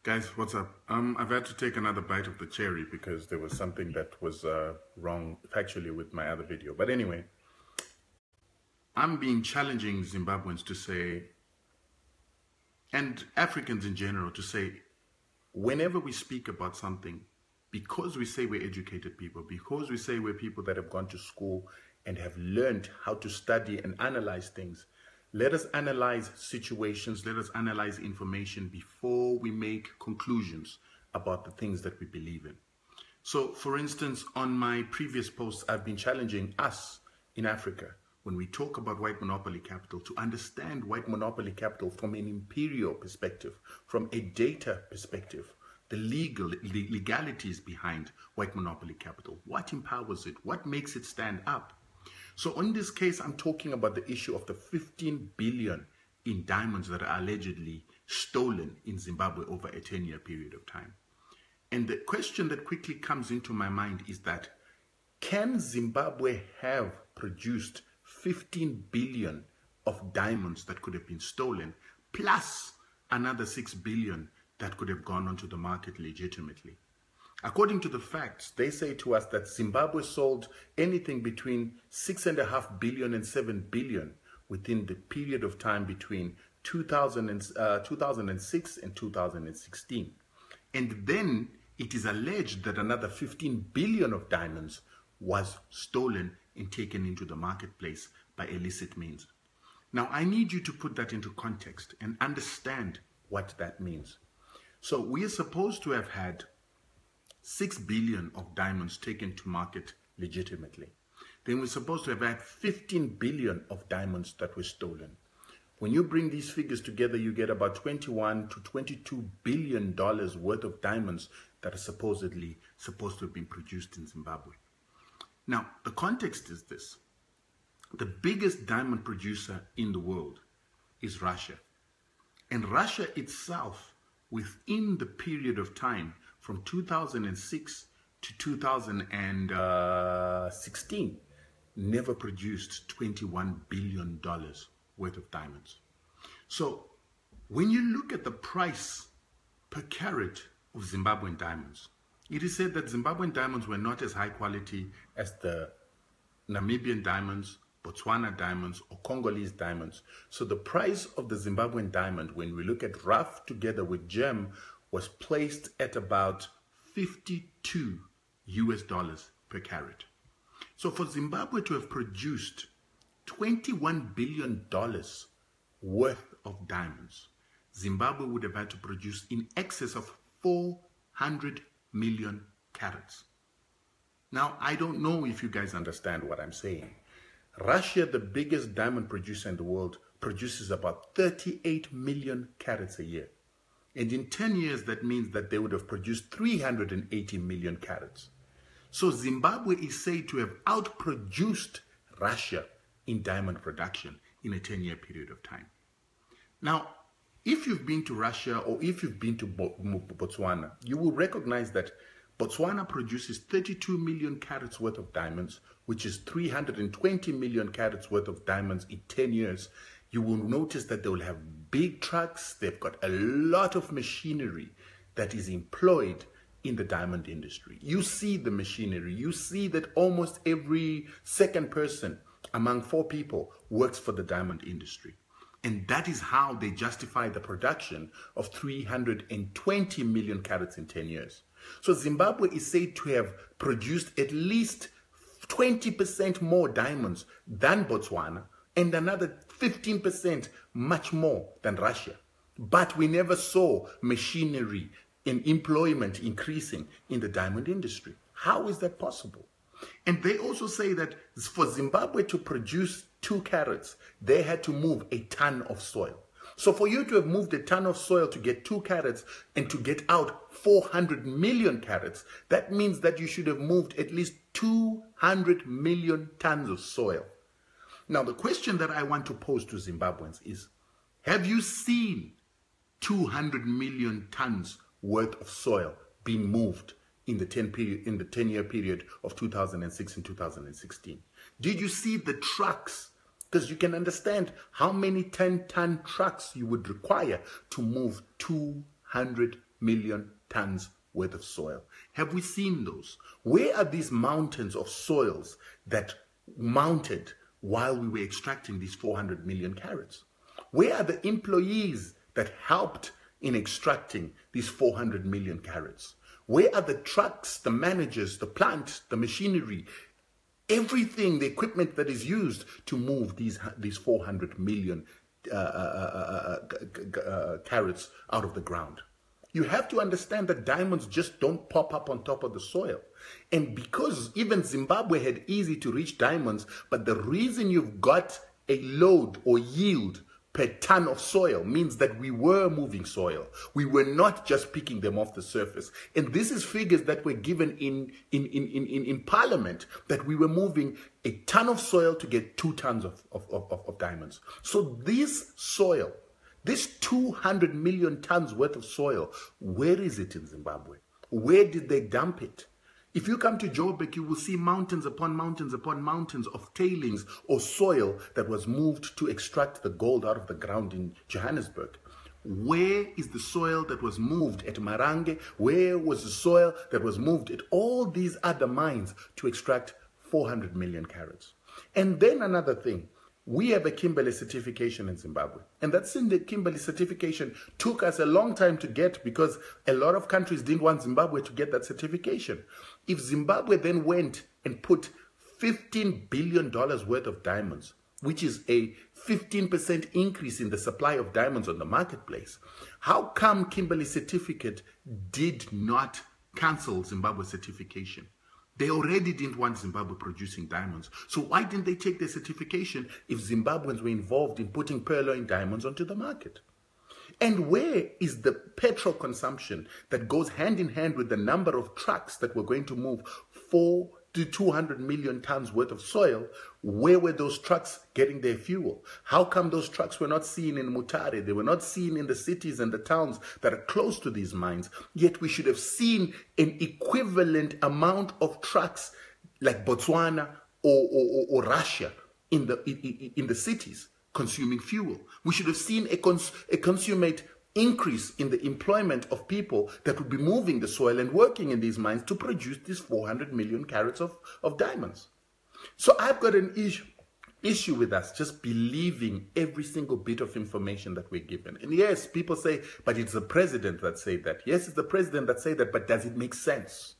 Guys, what's up? I've had to take another bite of the cherry because there was something that was wrong factually with my other video. But anyway, I'm being challenging Zimbabweans to say, and Africans in general, to say, whenever we speak about something, because we say we're educated people, because we say we're people that have gone to school and have learned how to study and analyze things, let us analyze situations, let us analyze information before we make conclusions about the things that we believe in. So, for instance, on my previous posts, I've been challenging us in Africa, when we talk about white monopoly capital, to understand white monopoly capital from an imperial perspective, from a data perspective, the legalities behind white monopoly capital. What empowers it? What makes it stand up? So in this case, I'm talking about the issue of the 15 billion in diamonds that are allegedly stolen in Zimbabwe over a 10-year period of time. And the question that quickly comes into my mind is that, can Zimbabwe have produced 15 billion of diamonds that could have been stolen, plus another 6 billion that could have gone onto the market legitimately? According to the facts, they say to us that Zimbabwe sold anything between 6.5 billion and 7 billion within the period of time between 2006 and 2016. And then it is alleged that another 15 billion of diamonds was stolen and taken into the marketplace by illicit means. Now, I need you to put that into context and understand what that means. So we are supposed to have had 6 billion of diamonds taken to market legitimately. Then we're supposed to have had 15 billion of diamonds that were stolen. When you bring these figures together, you get about 21 to 22 billion dollars worth of diamonds that are supposedly supposed to have been produced in Zimbabwe. Now, the context is this. The biggest diamond producer in the world is Russia. And Russia itself, within the period of time from 2006 to 2016, never produced $21 billion worth of diamonds. So when you look at the price per carat of Zimbabwean diamonds, it is said that Zimbabwean diamonds were not as high quality as the Namibian diamonds, Botswana diamonds, or Congolese diamonds. So the price of the Zimbabwean diamond, when we look at rough together with gem, was placed at about 52 US dollars per carat. So for Zimbabwe to have produced $21 billion worth of diamonds, Zimbabwe would have had to produce in excess of 400 million carats. Now, I don't know if you guys understand what I'm saying. Russia, the biggest diamond producer in the world, produces about 38 million carats a year. And in 10 years, that means that they would have produced 380 million carats. So Zimbabwe is said to have outproduced Russia in diamond production in a 10-year period of time. Now, if you've been to Russia or if you've been to Botswana, you will recognize that Botswana produces 32 million carats worth of diamonds, which is 320 million carats worth of diamonds in 10 years. You will notice that they will have big trucks. They've got a lot of machinery that is employed in the diamond industry. You see the machinery. You see that almost every second person among 4 people works for the diamond industry. And that is how they justify the production of 320 million carats in 10 years. So Zimbabwe is said to have produced at least 20% more diamonds than Botswana, and another 15% much more than Russia. But we never saw machinery and employment increasing in the diamond industry. How is that possible? And they also say that for Zimbabwe to produce 2 carats, they had to move a ton of soil. So for you to have moved a ton of soil to get 2 carats and to get out 400 million carats, that means that you should have moved at least 200 million tons of soil. Now, the question that I want to pose to Zimbabweans is, have you seen 200 million tons worth of soil being moved in the 10-year period of 2006 and 2016? Did you see the trucks? Because you can understand how many 10-ton trucks you would require to move 200 million tons worth of soil. Have we seen those? Where are these mountains of soils that mounted while we were extracting these 400 million carats? Where are the employees that helped in extracting these 400 million carats? Where are the trucks, the managers, the plant, the machinery, everything, the equipment that is used to move these 400 million carats out of the ground? You have to understand that diamonds just don't pop up on top of the soil. And because even Zimbabwe had easy to reach diamonds, but the reason you've got a load or yield per ton of soil means that we were moving soil. We were not just picking them off the surface. And this is figures that were given in Parliament, that we were moving a ton of soil to get 2 tons of diamonds. So this soil, this 200 million tons worth of soil, where is it in Zimbabwe? Where did they dump it? If you come to Joburg, you will see mountains upon mountains upon mountains of tailings or soil that was moved to extract the gold out of the ground in Johannesburg. Where is the soil that was moved at Marange? Where was the soil that was moved at all these other mines to extract 400 million carats? And then another thing, we have a Kimberley certification in Zimbabwe. And that Kimberley certification took us a long time to get because a lot of countries didn't want Zimbabwe to get that certification. If Zimbabwe then went and put $15 billion worth of diamonds, which is a 15% increase in the supply of diamonds on the marketplace, how come Kimberley certificate did not cancel Zimbabwe's certification? They already didn't want Zimbabwe producing diamonds. So why didn't they take their certification if Zimbabweans were involved in putting purloined diamonds onto the market? And where is the petrol consumption that goes hand in hand with the number of trucks that were going to move 4 to 200 million tons worth of soil? Where were those trucks getting their fuel? How come those trucks were not seen in Mutare? They were not seen in the cities and the towns that are close to these mines. Yet we should have seen an equivalent amount of trucks like Botswana or Russia in the cities consuming fuel. We should have seen a consummate increase in the employment of people that would be moving the soil and working in these mines to produce these 400 million carats of diamonds. So I've got an issue with us just believing every single bit of information that we're given. And yes, people say, but it's the president that said that. Yes, it's the president that said that, but does it make sense?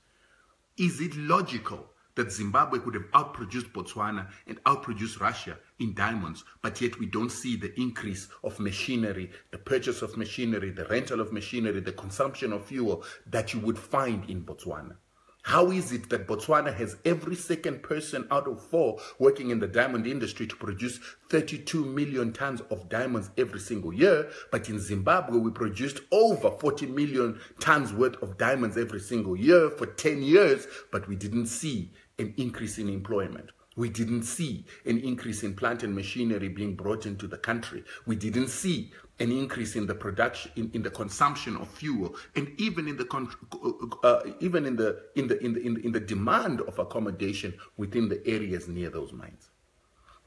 Is it logical that Zimbabwe could have outproduced Botswana and outproduced Russia in diamonds, but yet we don't see the increase of machinery, the purchase of machinery, the rental of machinery, the consumption of fuel that you would find in Botswana? How is it that Botswana has every second person out of 4 working in the diamond industry to produce 32 million tons of diamonds every single year, but in Zimbabwe we produced over 40 million tons worth of diamonds every single year for 10 years, but we didn't see an increase in employment? We didn't see an increase in plant and machinery being brought into the country. We didn't see an increase in the production, in the consumption of fuel, and even in the demand of accommodation within the areas near those mines.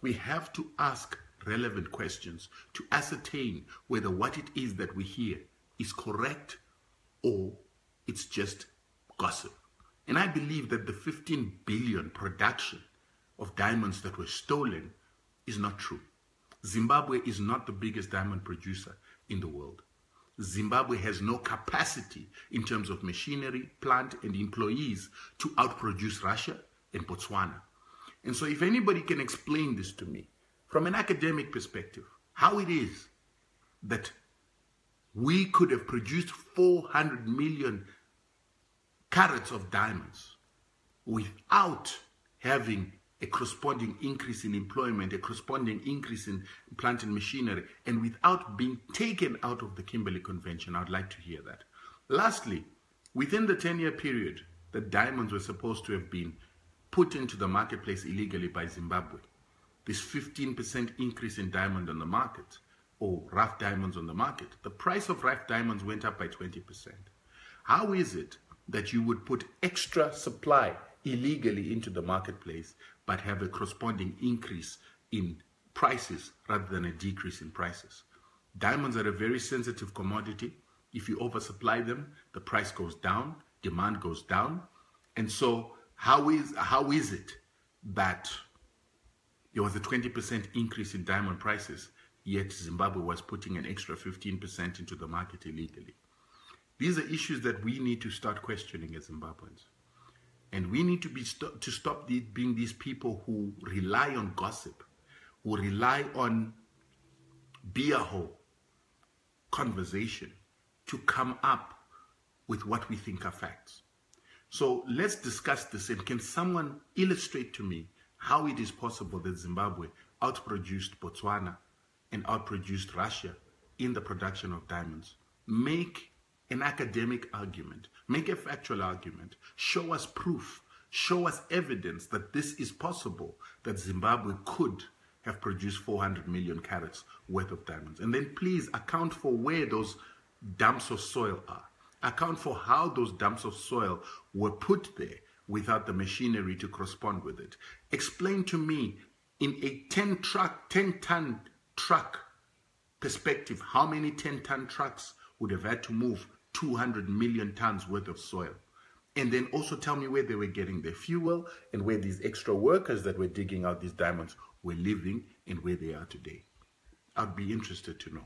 We have to ask relevant questions to ascertain whether what it is that we hear is correct or it's just gossip. And I believe that the 15 billion production of diamonds that were stolen is not true. Zimbabwe is not the biggest diamond producer in the world. Zimbabwe has no capacity in terms of machinery, plant, and employees to outproduce Russia and Botswana. And so if anybody can explain this to me from an academic perspective, how it is that we could have produced 400 million carats of diamonds without having a corresponding increase in employment, a corresponding increase in plant and machinery, and without being taken out of the Kimberley Convention. I'd like to hear that. Lastly, within the 10-year period that diamonds were supposed to have been put into the marketplace illegally by Zimbabwe, this 15% increase in diamond on the market, or rough diamonds on the market, the price of rough diamonds went up by 20%. How is it that you would put extra supply illegally into the marketplace but have a corresponding increase in prices rather than a decrease in prices? Diamonds are a very sensitive commodity. If you oversupply them, the price goes down, demand goes down. And so how is it that there was a 20% increase in diamond prices, yet Zimbabwe was putting an extra 15% into the market illegally? These are issues that we need to start questioning as Zimbabweans. And we need to stop being these people who rely on gossip, who rely on beer hole conversation to come up with what we think are facts. So let's discuss this, and can someone illustrate to me how it is possible that Zimbabwe outproduced Botswana and outproduced Russia in the production of diamonds? Make an academic argument, make a factual argument, show us proof, show us evidence that this is possible, that Zimbabwe could have produced 400 million carats worth of diamonds. And then please account for where those dumps of soil are. Account for how those dumps of soil were put there without the machinery to correspond with it. Explain to me, in a 10-ton truck perspective, how many 10-ton trucks would have had to move 200 million tons worth of soil? And then also tell me where they were getting their fuel and where these extra workers that were digging out these diamonds were living and where they are today. I'd be interested to know.